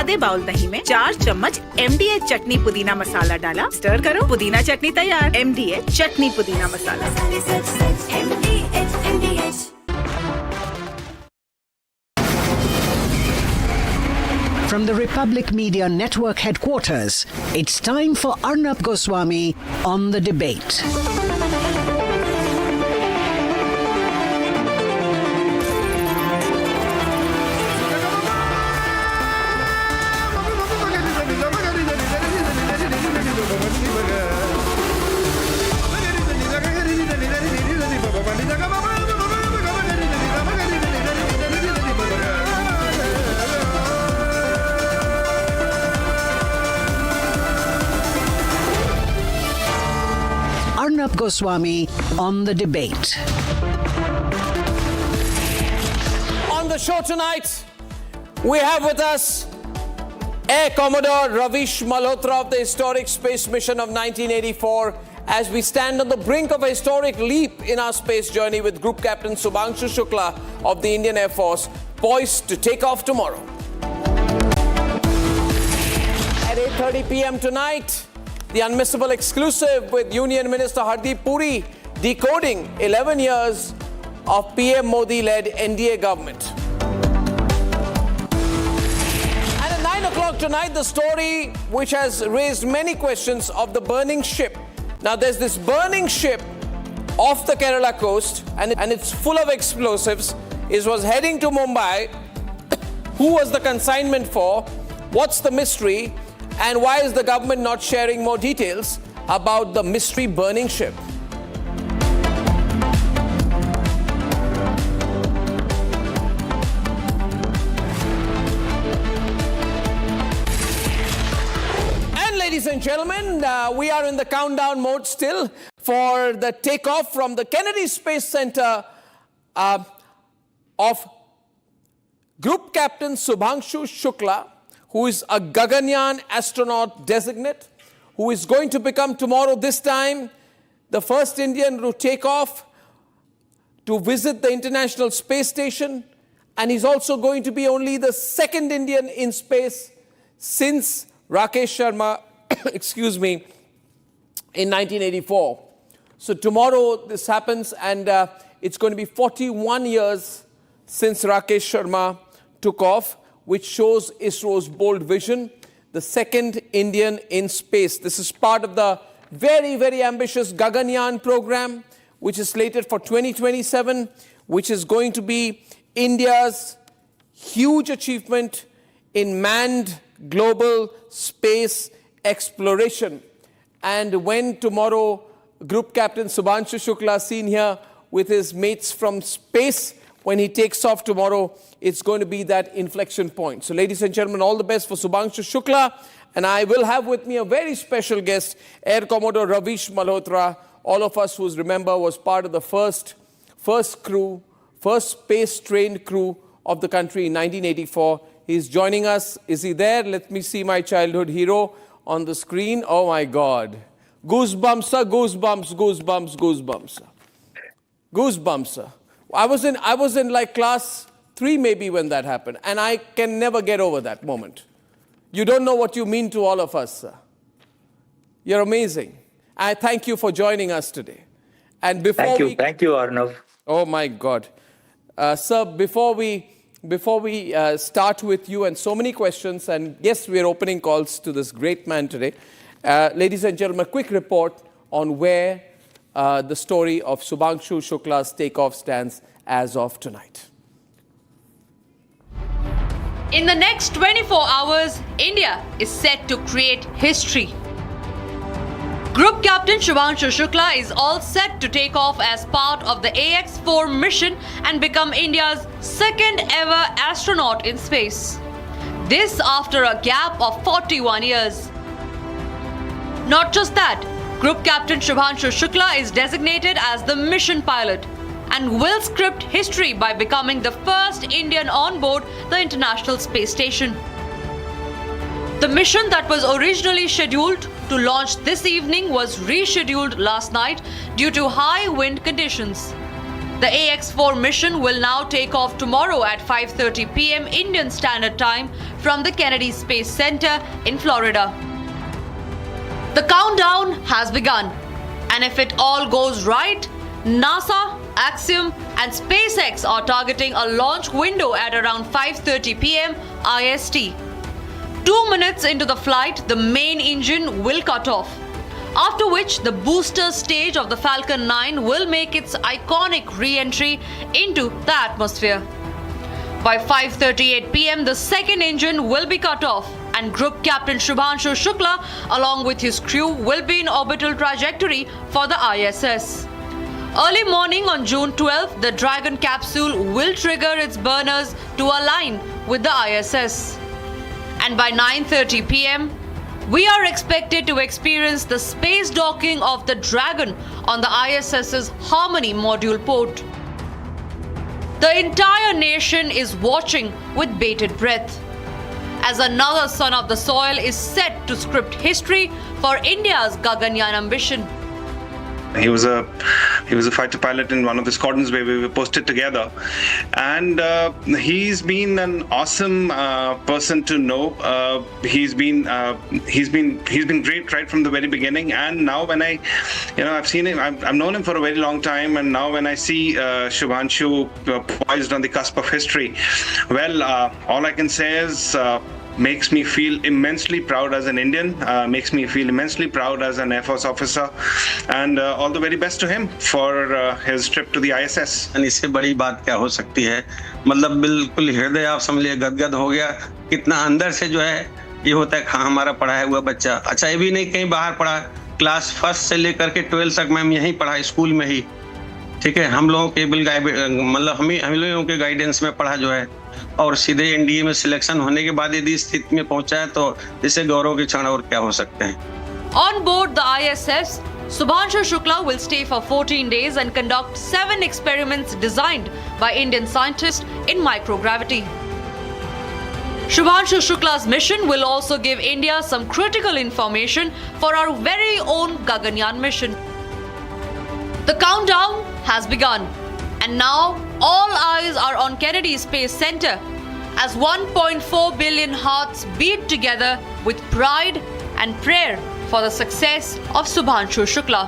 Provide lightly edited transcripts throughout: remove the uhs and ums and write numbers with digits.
आधे बाउल दही में 4 चम्मच MDH चटनी पुदीना मसाला डाला, स्टर करो, पुदीना चटनी तैयार। MDH चटनी पुदीना मसाला। From the Republic Media Network headquarters, it's time for Arnab Goswami on the debate. Arnab Goswami on the debate. On the show tonight, we have with us Air Commodore Rakesh Malhotra of the historic space mission of 1984 as we stand on the brink of a historic leap in our space journey with Group Captain Shubhanshu Shukla of the Indian Air Force poised to take off tomorrow. At 8:30 p.m. tonight, the unmissable exclusive with Union Minister Hardeep Puri decoding 11 years of PM Modi-led NDA government. And at 9 o'clock tonight, the story which has raised many questions of the burning ship. Now, there's this burning ship off the Kerala coast, and it's full of explosives. It was heading to Mumbai. Who was the consignment for? What's the mystery? And why is the government not sharing more details about the mystery burning ship? And ladies and gentlemen, we are in the countdown mode still for the takeoff from the Kennedy Space Center of Group Captain Shubhanshu Shukla, who is a Gaganyaan astronaut designate, who is going to become tomorrow this time the first Indian to take off to visit the International Space Station. And he's also going to be only the second Indian in space since Rakesh Sharma, in 1984. So tomorrow this happens, and it's going to be 41 years since Rakesh Sharma took off, which shows ISRO's bold vision, the second Indian in space. This is part of the very, very ambitious Gaganyaan program, which is slated for 2027, which is going to be India's huge achievement in manned global space exploration. And when tomorrow Group Captain Shubhanshu Shukla seen here with his mates from space, when he takes off tomorrow, it's going to be that inflection point. So ladies and gentlemen, all the best for Shubhanshu Shukla. And I will have with me a very special guest, Air Commodore Rakesh Malhotra. All of us who remember was part of the first space-trained crew of the country in 1984. He's joining us. Is he there? Let me see my childhood hero on the screen. Oh my God. Goosebumps, sir, goosebumps, goosebumps, goosebumps, sir. Goosebumps, sir. I was in like class 3 maybe when that happened, and I can never get over that moment. You don't know what you mean to all of us, sir. You're amazing. I thank you for joining us today. And before thank you, Arnab. Oh my God, sir. Before we start with you and so many questions, and yes, we're opening calls to this great man today. Ladies and gentlemen, a quick report on where the story of Shubhanshu Shukla's takeoff stands as of tonight. In the next 24 hours, India is set to create history. Group Captain Shubhanshu Shukla is all set to take off as part of the AX-4 mission and become India's second ever astronaut in space. This after a gap of 41 years. Not just that, Group Captain Shubhanshu Shukla is designated as the mission pilot and will script history by becoming the first Indian on board the International Space Station. The mission that was originally scheduled to launch this evening was rescheduled last night due to high wind conditions. The AX-4 mission will now take off tomorrow at 5:30 p.m. Indian Standard Time from the Kennedy Space Center in Florida. The countdown has begun, and if it all goes right, NASA, Axiom and SpaceX are targeting a launch window at around 5:30 p.m. IST. 2 minutes into the flight, the main engine will cut off, after which the booster stage of the Falcon 9 will make its iconic re-entry into the atmosphere. By 5:38 p.m., the second engine will be cut off, and Group Captain Shubhanshu Shukla, along with his crew, will be in orbital trajectory for the ISS. Early morning on June 12th, the Dragon capsule will trigger its burners to align with the ISS. And by 9:30 p.m., we are expected to experience the space docking of the Dragon on the ISS's Harmony module port. The entire nation is watching with bated breath, as another son of the soil is set to script history for India's Gaganyaan ambition. He was a fighter pilot in one of the squadrons where we were posted together, and he's been an awesome person to know. He's been great right from the very beginning. And now when I've seen him, I've known him for a very long time, and now when I see Shubhanshu poised on the cusp of history, well, all I can say is. Makes me feel immensely proud as an Indian, makes me feel immensely proud as an Air Force officer, and all the very best to him for his trip to the ISS. इससे बड़ी बात क्या हो सकती है, मतलब बिल्कुल हृदय आप समझ लिए गदगद हो गया, कितना अंदर से जो है ये होता है हाँ हमारा पढ़ाया हुआ बच्चा, अच्छा ये भी नहीं कहीं बाहर पढ़ा, क्लास 1 से लेकर के 12 तक मैम यहीं पढ़ा स्कूल में ही, ठीक है, हम लोगों के मतलब हम लोगों के गाइडेंस में पढ़ा जो है, और सीधे एनडीए में सिलेक्शन होने के बाद यदि स्थिति में पहुंचा है तो इससे गौरव के क्षण और क्या हो सकते हैं. On board the ISS, Shubhanshu Shukla will stay for 14 days and conduct 7 experiments designed by Indian scientists in microgravity. Shubhanshu Shukla's mission will also give India some critical information for our very own Gaganyaan mission. The countdown has begun, and now all eyes are on Kennedy Space Center as 1.4 billion hearts beat together with pride and prayer for the success of Shubhanshu Shukla.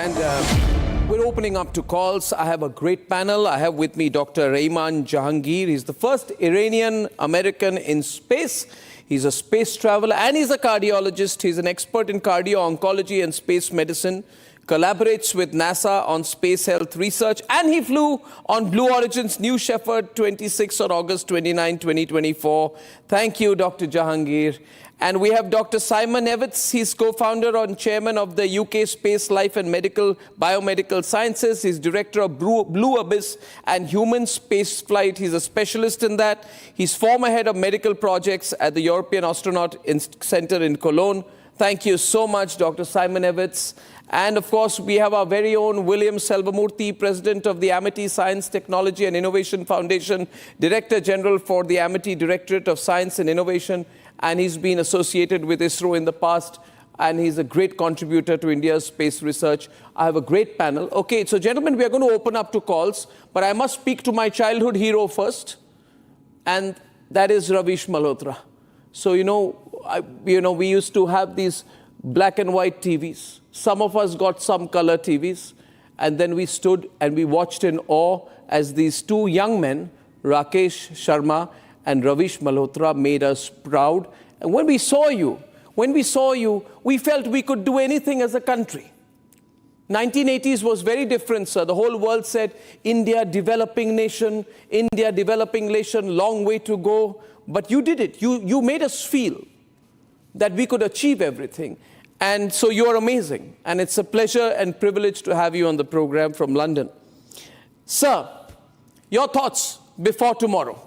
And we're opening up to calls. I have a great panel. I have with me Dr. Rehman Jahangir. He's the first Iranian American in space. He's a space traveler and he's a cardiologist. He's an expert in cardio-oncology and space medicine, collaborates with NASA on space health research, and he flew on Blue Origin's New Shepard 26 on August 29, 2024. Thank you, Dr. Jahangir. And we have Dr. Simon Evitts. He's co-founder and chairman of the UK Space Life and Biomedical Sciences. He's director of Blue Abyss and Human Spaceflight. He's a specialist in that. He's former head of medical projects at the European Astronaut Center in Cologne. Thank you so much, Dr. Simon Evitts. And of course, we have our very own William Selvamurthy, president of the Amity Science, Technology and Innovation Foundation, director general for the Amity Directorate of Science and Innovation, and he's been associated with ISRO in the past, and he's a great contributor to India's space research. I have a great panel. Okay, so gentlemen, we are going to open up to calls, but I must speak to my childhood hero first, and that is Ravish Malhotra. So, we used to have these black and white TVs. Some of us got some color TVs, and then we stood and we watched in awe as these two young men, Rakesh Sharma and Ravish Malhotra, made us proud. And when we saw you, we felt we could do anything as a country. 1980s was very different, sir. The whole world said, India, developing nation, long way to go. But you did it. You made us feel that we could achieve everything. And so you're amazing. And it's a pleasure and privilege to have you on the program from London. Sir, your thoughts before tomorrow.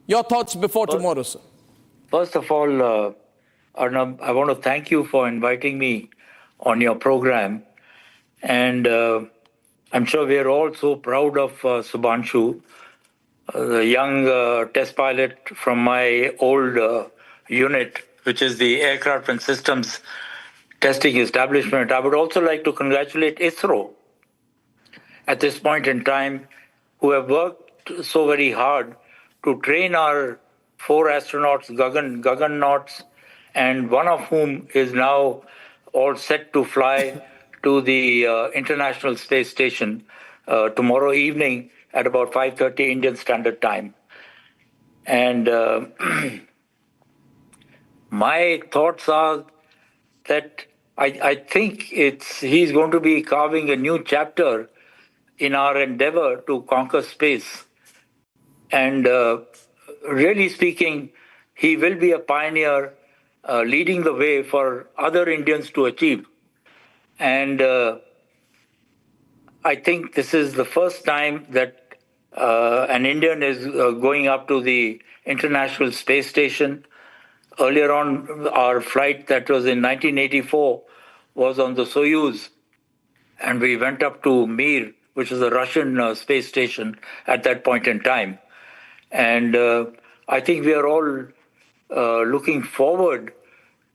Your thoughts before tomorrow, sir. First of all, Arnab, I want to thank you for inviting me on your program. And I'm sure we're all so proud of Shubhanshu, the young test pilot from my old unit. which is the Aircraft and Systems Testing Establishment. I would also like to congratulate ISRO at this point in time, who have worked so very hard to train our 4 astronauts, Gaganyaan, and one of whom is now all set to fly to the International Space Station tomorrow evening at about 5:30 Indian Standard Time. And my thoughts are that I think he's going to be carving a new chapter in our endeavor to conquer space. And really speaking, he will be a pioneer leading the way for other Indians to achieve. And I think this is the first time that an Indian is going up to the International Space Station. Earlier on, our flight that was in 1984 was on the Soyuz, and we went up to Mir, which is a Russian space station at that point in time. And I think we are all looking forward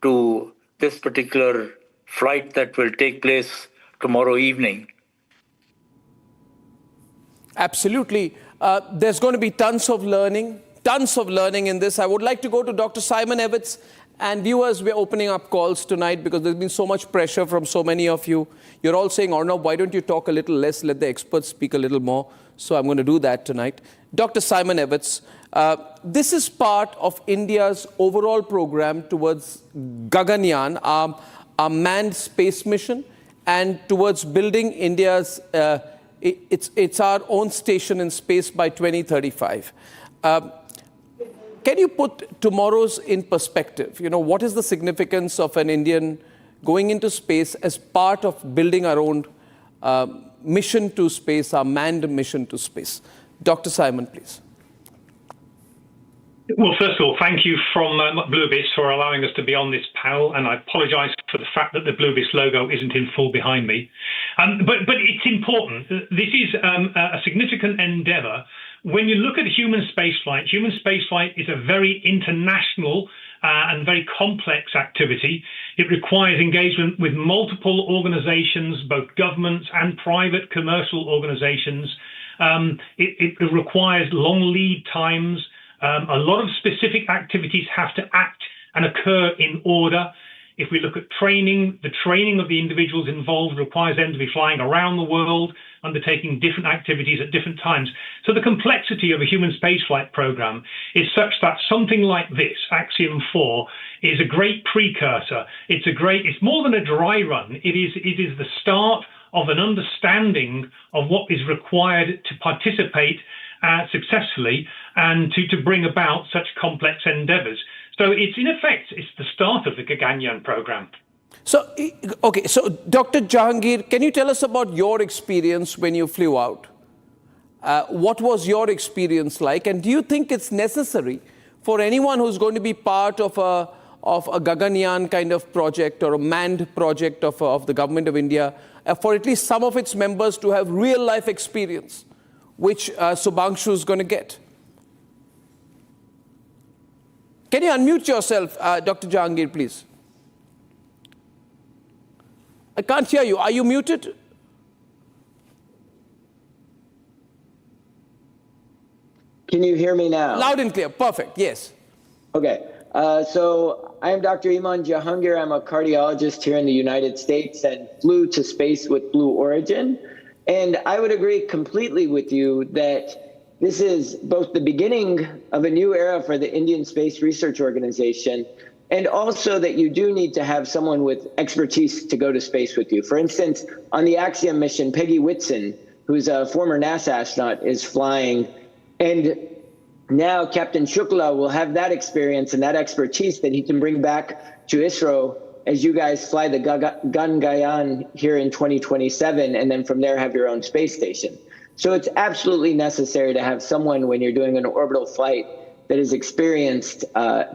to this particular flight that will take place tomorrow evening. Absolutely. There's going to be tons of learning in this. I would like to go to Dr. Simon Evans. And viewers, we're opening up calls tonight because there's been so much pressure from so many of you. You're all saying, Arnab, why don't you talk a little less, let the experts speak a little more. So I'm going to do that tonight. Dr. Simon Evans, this is part of India's overall program towards Gaganyaan, our manned space mission, and towards building India's, it's our own station in space by 2035. Can you put tomorrow's in perspective? You know, what is the significance of an Indian going into space as part of building our own mission to space, our manned mission to space? Dr. Simon, please. Well, first of all, thank you from Blue Abyss for allowing us to be on this panel, and I apologise for the fact that the Blue Abyss logo isn't in full behind me. But it's important. This is a significant endeavour. When you look at human spaceflight is a very international and very complex activity. It requires engagement with multiple organisations, both governments and private commercial organisations. It requires long lead times. A lot of specific activities have to act and occur in order. If we look at training, the training of the individuals involved requires them to be flying around the world, undertaking different activities at different times. So the complexity of a human spaceflight program is such that something like this, Axiom 4, is a great precursor. It's more than a dry run. It is the start of an understanding of what is required to participate successfully and to bring about such complex endeavours. So it's the start of the Gaganyaan program. So, okay, so Dr. Jahangir, can you tell us about your experience when you flew out? What was your experience like? And do you think it's necessary for anyone who's going to be part of a Gaganyaan kind of project or a manned project of the government of India, for at least some of its members to have real life experience, which Shubhanshu is going to get? Can you unmute yourself, Dr. Jahangir, please? I can't hear you. Are you muted? Can you hear me now? Loud and clear. Perfect. Yes. Okay. So I am Dr. Iman Jahangir. I'm a cardiologist here in the United States and flew to space with Blue Origin. And I would agree completely with you that this is both the beginning of a new era for the Indian Space Research Organization, and also that you do need to have someone with expertise to go to space with you. For instance, on the Axiom mission, Peggy Whitson, who's a former NASA astronaut, is flying. And now Captain Shukla will have that experience and that expertise that he can bring back to ISRO as you guys fly the Gaganyaan here in 2027, and then from there have your own space station. So it's absolutely necessary to have someone when you're doing an orbital flight that is experienced,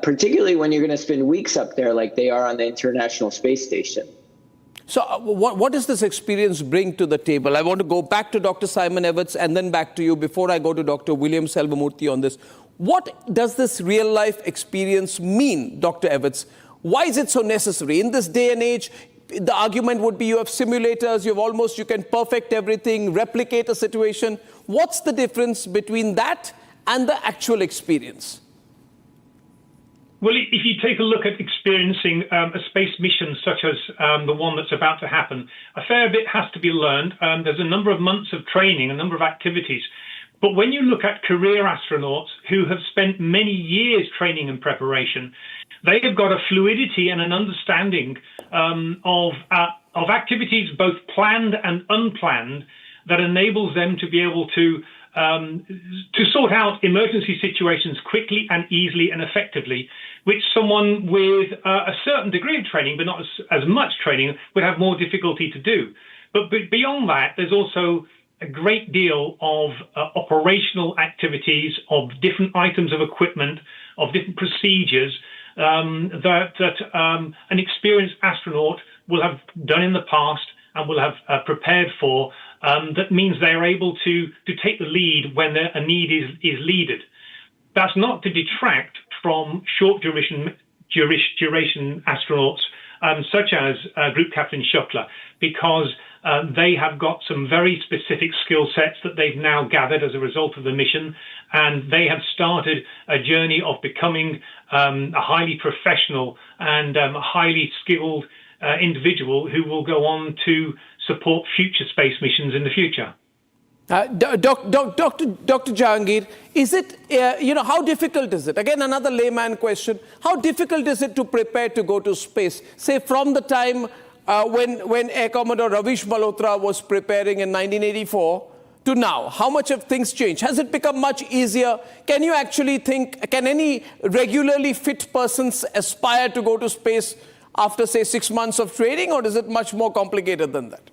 particularly when you're going to spend weeks up there like they are on the International Space Station. So what does this experience bring to the table? I want to go back to Dr. Simon Evans and then back to you before I go to Dr. William Selvamurthy on this. What does this real-life experience mean, Dr. Evans, Why is it so necessary? In this day and age, the argument would be you have simulators, you can perfect everything, replicate a situation. What's the difference between that and the actual experience? Well, if you take a look at experiencing a space mission such as the one that's about to happen, a fair bit has to be learned. There's a number of months of training, a number of activities. But when you look at career astronauts who have spent many years training and preparation, they have got a fluidity and an understanding of activities, both planned and unplanned, that enables them to be able to sort out emergency situations quickly and easily and effectively, which someone with a certain degree of training, but not as much training, would have more difficulty to do. But beyond that, there's also a great deal of operational activities, of different items of equipment, of different procedures that an experienced astronaut will have done in the past and will have prepared for. That means they're able to take the lead when a need is needed. That's not to detract from short duration astronauts such as Group Captain Shukla, because they have got some very specific skill sets that they've now gathered as a result of the mission, and they have started a journey of becoming a highly professional and highly skilled individual who will go on to support future space missions in the future. Dr. Jahangir, is it, how difficult is it? Again, another layman question. How difficult is it to prepare to go to space? Say from the time when Air Commodore Ravish Malhotra was preparing in 1984 to now, how much have things changed? Has it become much easier? Can you actually can any regularly fit persons aspire to go to space after, say, 6 months of training, or is it much more complicated than that?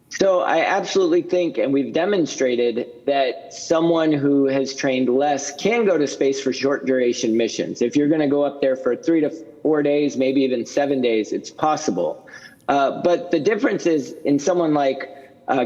So I absolutely think, and we've demonstrated, that someone who has trained less can go to space for short duration missions. If you're going to go up there for 3 to 4 days, maybe even 7 days, it's possible. But the difference is in someone like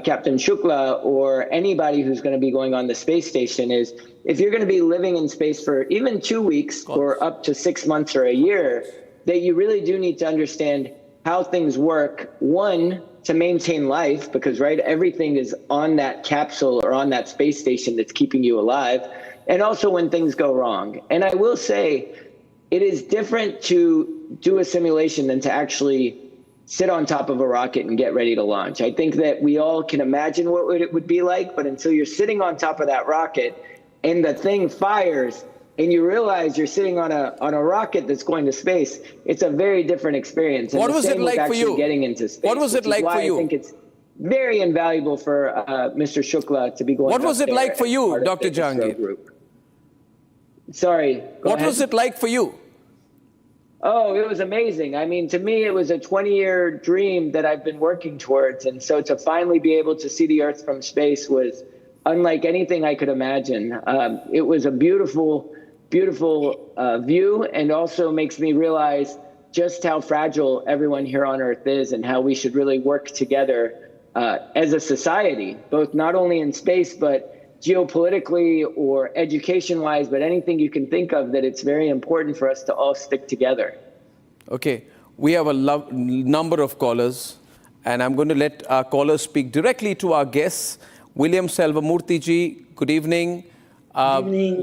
Captain Shukla or anybody who's going to be going on the space station is if you're going to be living in space for even 2 weeks or up to 6 months or a year, that you really do need to understand how things work. One, to maintain life, because everything is on that capsule or on that space station that's keeping you alive, and also when things go wrong. And I will say, it is different to do a simulation than to actually sit on top of a rocket and get ready to launch. I think that we all can imagine what it would be like, but until you're sitting on top of that rocket and the thing fires, and you realize you're sitting on a rocket that's going to space, it's a very different experience. And what was it like for you? Getting into space, what was it like for you? I think it's very invaluable for Mr. Shukla to be going. What was it like for you, Dr. Jahangir? Sorry. What was it like for you? Oh, it was amazing. I mean, to me, it was a 20-year dream that I've been working towards. And so to finally be able to see the Earth from space was unlike anything I could imagine. It was a beautiful view, and also makes me realize just how fragile everyone here on Earth is and how we should really work together as a society, both not only in space, but geopolitically or education-wise, but anything you can think of, that it's very important for us to all stick together. Okay, we have a number of callers, and I'm going to let our callers speak directly to our guests. William Selvamurthy ji, good evening.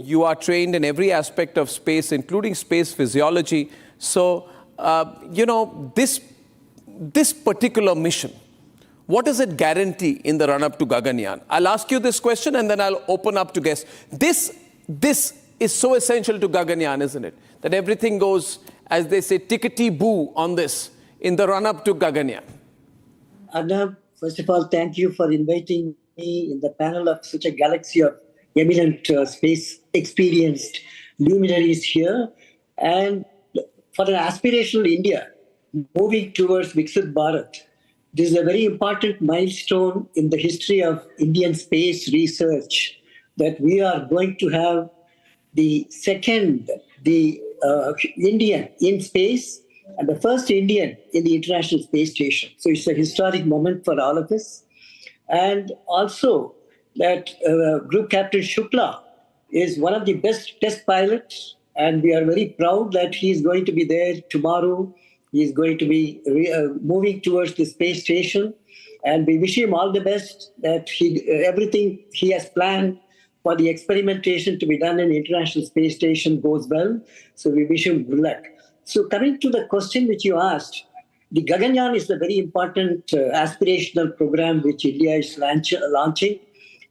You are trained in every aspect of space, including space physiology. So, this particular mission, what does it guarantee in the run-up to Gaganyaan? I'll ask you this question and then I'll open up to guests. This is so essential to Gaganyaan, isn't it? That everything goes, as they say, tickety-boo on this in the run-up to Gaganyaan. Arnab, first of all, thank you for inviting me in the panel of such a galaxy of eminent space experienced luminaries here. And for an aspirational India moving towards Viksit Bharat, this is a very important milestone in the history of Indian space research, that we are going to have the Indian in space and the first Indian in the International Space Station. So it's a historic moment for all of us. And also that Group Captain Shukla is one of the best test pilots And we are very proud that he is going to be there tomorrow. He is going to be moving towards the space station. And we wish him all the best, that everything he has planned for the experimentation to be done in the International Space Station goes well. So we wish him good luck. So coming to the question which you asked, the Gaganyaan is a very important aspirational program which India is launching,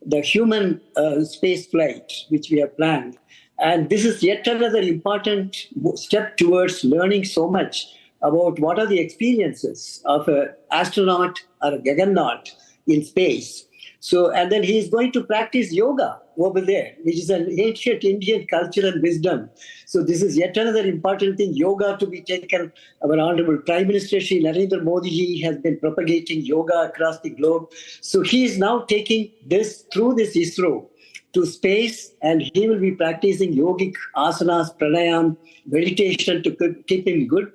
the human space flight which we have planned. And this is yet another important step towards learning so much about what are the experiences of an astronaut or a Gaganyaan in space. So, and then he is going to practice yoga over there, which is an ancient Indian culture and wisdom. So this is yet another important thing, yoga to be taken. Our Honorable Prime Minister Shri Narendra Modi ji has been propagating yoga across the globe. So he is now taking this through this ISRO to space, and he will be practicing yogic asanas, pranayam, meditation to keep him good,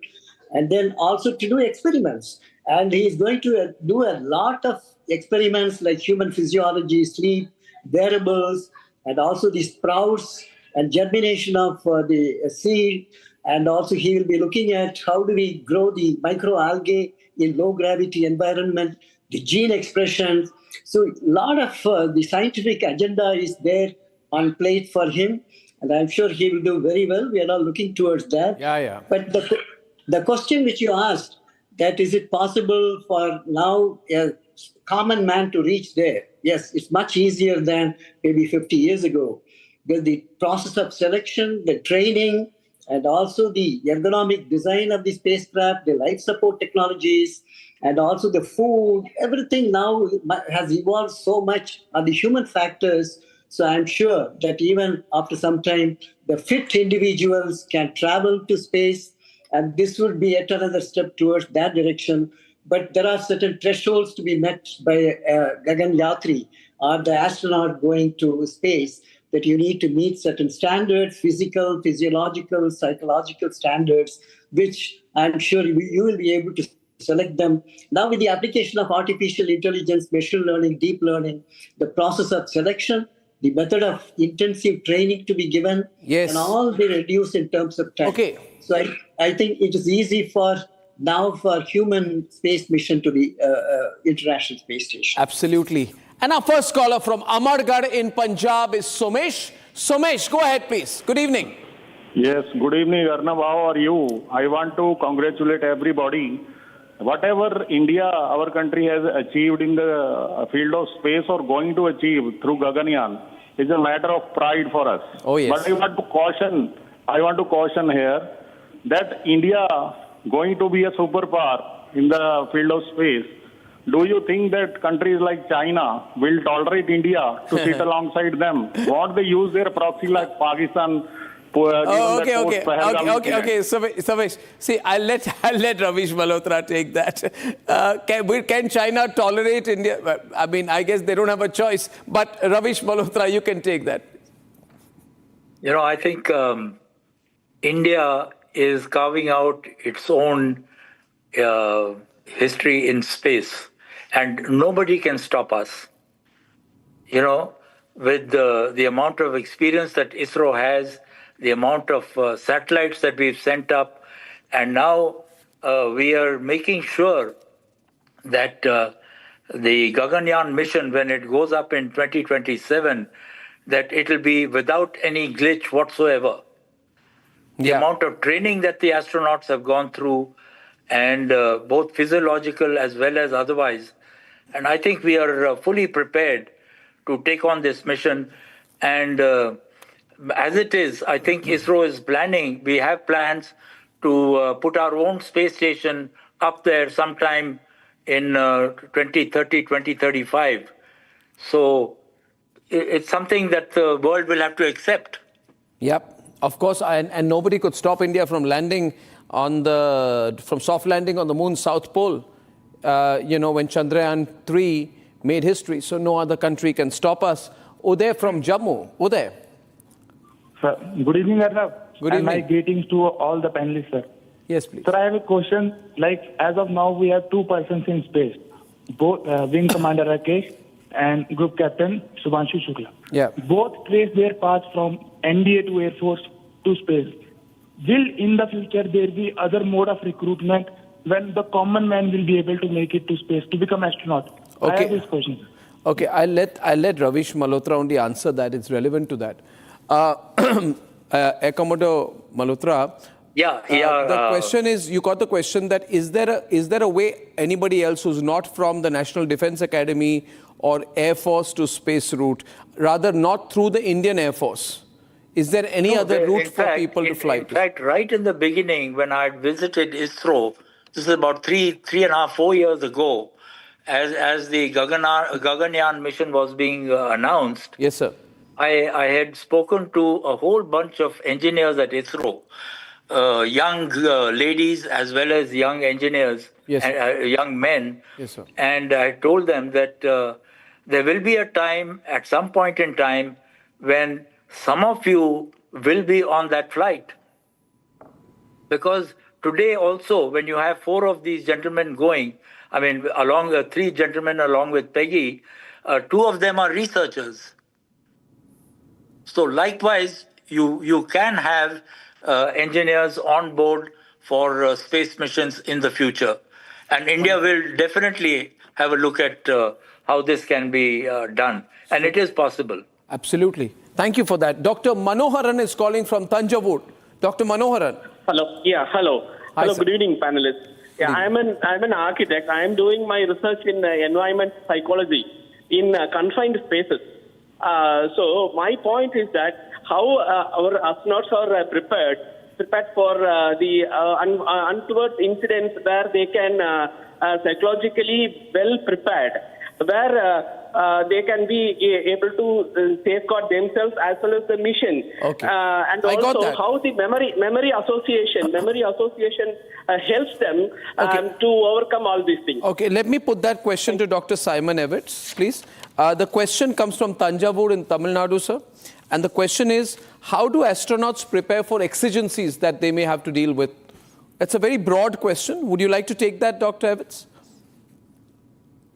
and then also to do experiments. And he is going to do a lot of experiments like human physiology, sleep, wearables, and also the sprouts and germination of the seed. And also he will be looking at how do we grow the microalgae in low gravity environment, the gene expression. So a lot of the scientific agenda is there on plate for him. And I'm sure he will do very well. We are all looking towards that. Yeah. But the question which you asked, that is it possible for now a common man to reach there? Yes, it's much easier than maybe 50 years ago. Because the process of selection, the training, and also the ergonomic design of the spacecraft, the life support technologies, and also the food, everything now has evolved so much on the human factors. So I'm sure that even after some time, the fit individuals can travel to space. And this would be yet another step towards that direction. But there are certain thresholds to be met by a Gaganyatri or the astronaut going to space, that you need to meet certain standards, physical, physiological, psychological standards, which I'm sure you will be able to select them. Now with the application of artificial intelligence, machine learning, deep learning, the process of selection, the method of intensive training to be given, Yes. can all be reduced in terms of time. Okay. So I think it is easy for human space mission to the International Space Station. Absolutely. And our first caller from Amargarh in Punjab is Somesh. Somesh, go ahead, please. Good evening. Yes, good evening, Arnab. How are you? I want to congratulate everybody. Whatever India, our country has achieved in the field of space or going to achieve through Gaganyaan is a matter of pride for us. Oh, yes. But I want to caution here that India going to be a superpower in the field of space. Do you think that countries like China will tolerate India to sit alongside them? Won't they use their proxy like Pakistan? Okay. Samesh, see, I'll let Ravish Malhotra take that. Can China tolerate India? I mean, I guess they don't have a choice. But Ravish Malhotra, you can take that. You know, I think India is carving out its own history in space, and nobody can stop us. You know, with the amount of experience that ISRO has, the amount of satellites that we've sent up, and now we are making sure that the Gaganyaan mission, when it goes up in 2027, that it'll be without any glitch whatsoever. The amount of training that the astronauts have gone through, and both physiological as well as otherwise. And I think we are fully prepared to take on this mission. And as it is, I think ISRO is planning, we have plans to put our own space station up there sometime in 2030, 2035. So it's something that the world will have to accept. Yep. Of course, and nobody could stop India from landing from soft landing on the moon's south pole, when Chandrayaan 3 made history. So no other country can stop us. Uday from Jammu. Uday. Sir, good evening, Arnab. Good evening. And my greetings to all the panelists, sir. Yes, please. Sir, I have a question. Like, as of now, we have two persons in space, both Wing Commander Rakesh and Group Captain Shubhanshu Shukla. Yeah. Both traced their paths from NDA to Air Force to space. Will in the future there be other mode of recruitment when the common man will be able to make it to space to become astronaut? Okay. I have this question. Okay, I'll let Ravish Malhotra only answer that. It's relevant to that. Commodore Malhotra. The question is, you got the question that is there a way anybody else who's not from the National Defense Academy or Air Force to space route, rather not through the Indian Air Force? Is there any other route for people to fly? In fact, right in the beginning, when I visited ISRO, this is about 4 years ago, as the Gaganyaan mission was being announced. Yes, sir. I had spoken to a whole bunch of engineers at ISRO, young ladies as well as young engineers, yes, young men. Yes, sir. And I told them that there will be a time, at some point in time, when some of you will be on that flight. Because today also, when you have 4 of these gentlemen going, I mean, along 3 gentlemen along with Peggy, 2 of them are researchers. So likewise, you can have engineers on board for space missions in the future. And India will definitely have a look at how this can be done. And it is possible. Absolutely. Thank you for that. Dr. Manoharan is calling from Thanjavur. Dr. Manoharan. Hello. Yeah, hello. Hi, hello, sir. good evening, panelists. Yeah, I'm an architect. I am doing my research in environment psychology in confined spaces. So my point is that how our astronauts are prepared for the untoward incidents where they can psychologically well prepared, where they can be able to safeguard themselves as well as the mission. Okay. And I got also that. how the memory association helps them to overcome all these things. Okay, let me put that question to Dr. Simon Evans, please. The question comes from Thanjavur in Tamil Nadu, sir. And the question is, how do astronauts prepare for exigencies that they may have to deal with? That's a very broad question. Would you like to take that, Dr. Evans?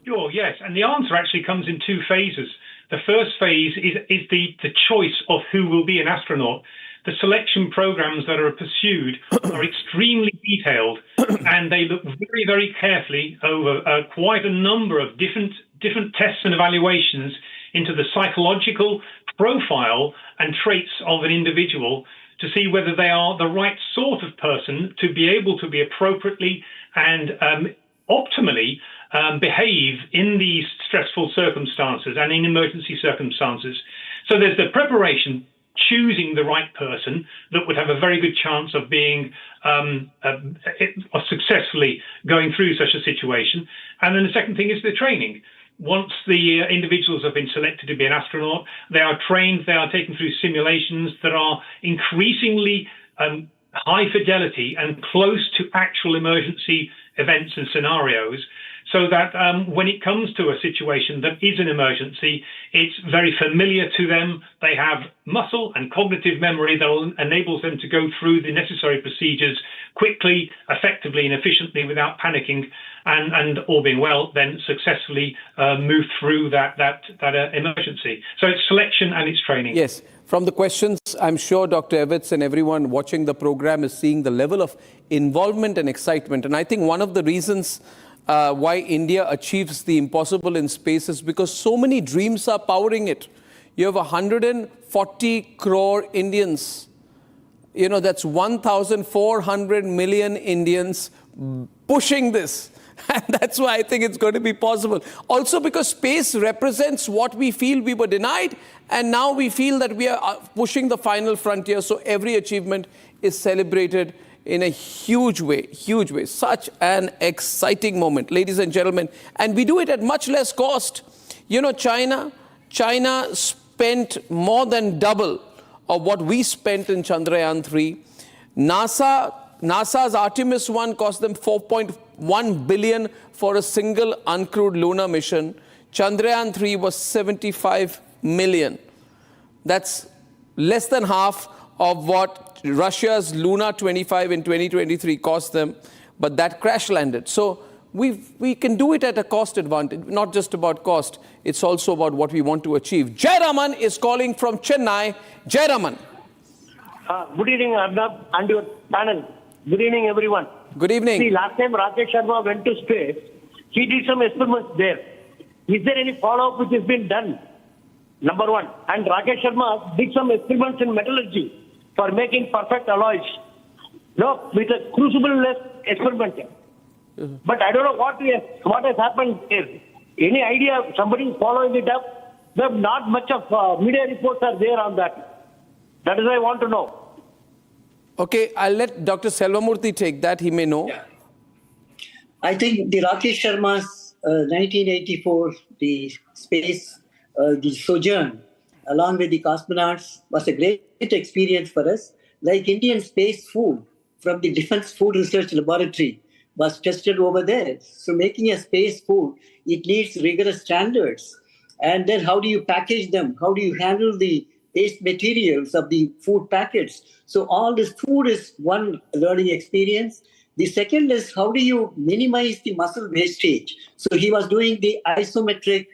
Sure, yes. And the answer actually comes in 2 phases. The first phase is the choice of who will be an astronaut. The selection programs that are pursued are extremely detailed, and they look very, very carefully over quite a number of different tests and evaluations into the psychological profile and traits of an individual to see whether they are the right sort of person to be able to be appropriately and optimally behave in these stressful circumstances and in emergency circumstances. So there's the preparation, choosing the right person that would have a very good chance of being successfully going through such a situation. And then the second thing is the training. Once the individuals have been selected to be an astronaut, they are trained, they are taken through simulations that are increasingly high fidelity and close to actual emergency events and scenarios, so that when it comes to a situation that is an emergency, it's very familiar to them. They have muscle and cognitive memory that enables them to go through the necessary procedures quickly, effectively and efficiently without panicking, and all being well, then successfully move through that emergency. So it's selection and it's training. Yes. From the questions, I'm sure Dr. Evans and everyone watching the program is seeing the level of involvement and excitement. And I think one of the reasons why India achieves the impossible in space is because so many dreams are powering it. You have 140 crore Indians. You know, that's 1,400 million Indians pushing this. And that's why I think it's going to be possible. Also because space represents what we feel we were denied, and now we feel that we are pushing the final frontier. So every achievement is celebrated in a huge way, huge way. Such an exciting moment, ladies and gentlemen. And we do it at much less cost. You know, China spent more than double of what we spent in Chandrayaan 3. NASA's Artemis 1 cost them $4.1 billion for a single uncrewed lunar mission. Chandrayaan 3 was $75 million. That's less than half of what Russia's Luna 25 in 2023 cost them, but that crash landed. So we can do it at a cost advantage, not just about cost. It's also about what we want to achieve. Jai Raman is calling from Chennai. Jai Raman. Good evening, Arnab, and your panel. Good evening, everyone. Good evening. See, last time Rakesh Sharma went to space, he did some experiments there. Is there any follow-up which has been done? Number one. And Rakesh Sharma did some experiments in metallurgy for making perfect alloys. No, with a crucible-less experiment. But I don't know what has happened there. Any idea? Somebody is following it up? There not much of media reports are there on that. That is what I want to know. Okay, I'll let Dr. Selvamurthy take that. He may know. Yeah. I think the Rakesh Sharma's 1984, the space, the sojourn, along with the cosmonauts, was a great experience for us. Like Indian space food from the Defense Food Research Laboratory was tested over there. So making a space food, it needs rigorous standards. And then how do you package them? How do you handle the waste materials of the food packets? So all this food is one learning experience. The second is how do you minimize the muscle wastage? So he was doing the isometric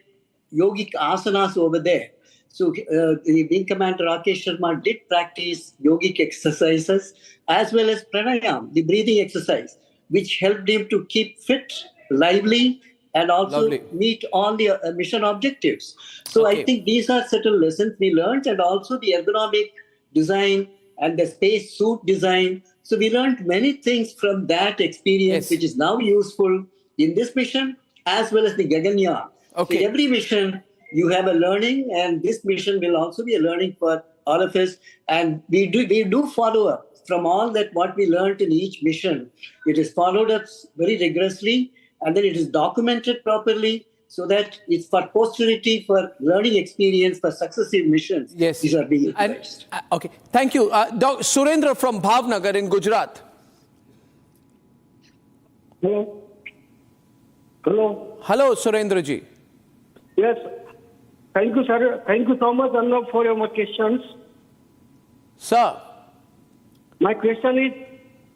yogic asanas over there. So the Wing Commander Rakesh Sharma did practice yogic exercises as well as pranayam, the breathing exercise, which helped him to keep fit, lively, and also meet all the mission objectives. So I think these are certain lessons we learned, and also the ergonomic design and the space suit design. So we learned many things from that experience, which is now useful in this mission as well as the Gaganyaan. Okay. So every mission, you have a learning, and this mission will also be a learning for all of us. And we do follow up from all that what we learned in each mission. It is followed up very rigorously, and then it is documented properly so that it's for posterity, for learning experience, for successive missions. Yes. These are being utilized. Okay, thank you. Surendra from Bhavnagar in Gujarat. Hello. Hello. Hello, Surendra ji. Yes. Thank you, sir. Thank you so much, Arnab, for your questions. Sir. My question is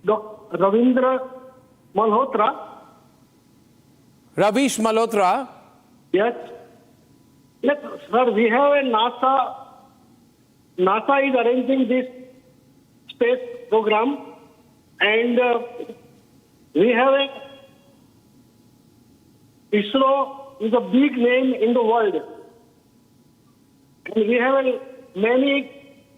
Dr. Ravindra Malhotra. Ravish Malhotra. Yes. Yes, sir, we have a NASA. NASA is arranging this space program, and we have a ISRO is a big name in the world. And we have many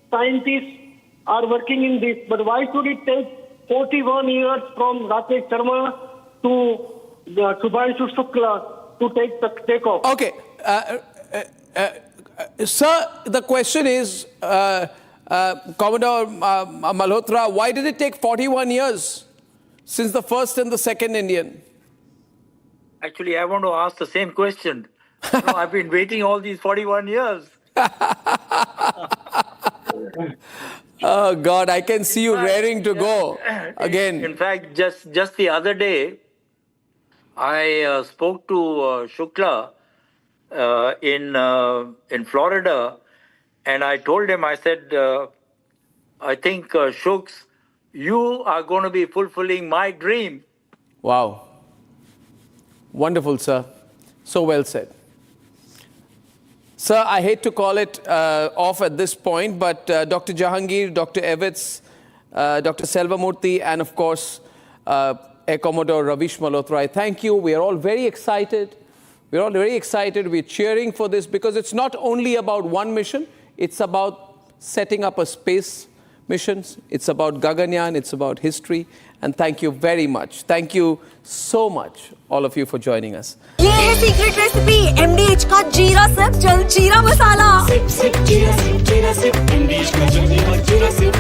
scientists are working in this, but why should it take 41 years from Rakesh Sharma to Shubhanshu Shukla to take off? Okay. Sir, the question is, Commodore Malhotra, why did it take 41 years since the first and the second Indian? Actually, I want to ask the same question. I've been waiting all these 41 years. Oh, God, I can see you raring to go again. In fact, just the other day, I spoke to Shukla in Florida, and I told him, I said, I think, Shuks, you are going to be fulfilling my dream. Wow. Wonderful, sir. So well said. Sir, I hate to call it off at this point, but Dr. Jahangir, Dr. Evitz, Dr. Selvamurthy, and of course, Air Commodore Ravish Malhotra, I thank you. We are all very excited. We're all very excited. We're cheering for this because it's not only about one mission. It's about setting up a space missions. It's about Gaganyaan. It's about history. And thank you very much. Thank you so much, all of you, for joining us. ये है secret recipe MDH का जीरा SIP जल जीरा मसाला। SIP SIP जीरा SIP MDH का जल जीरा सिप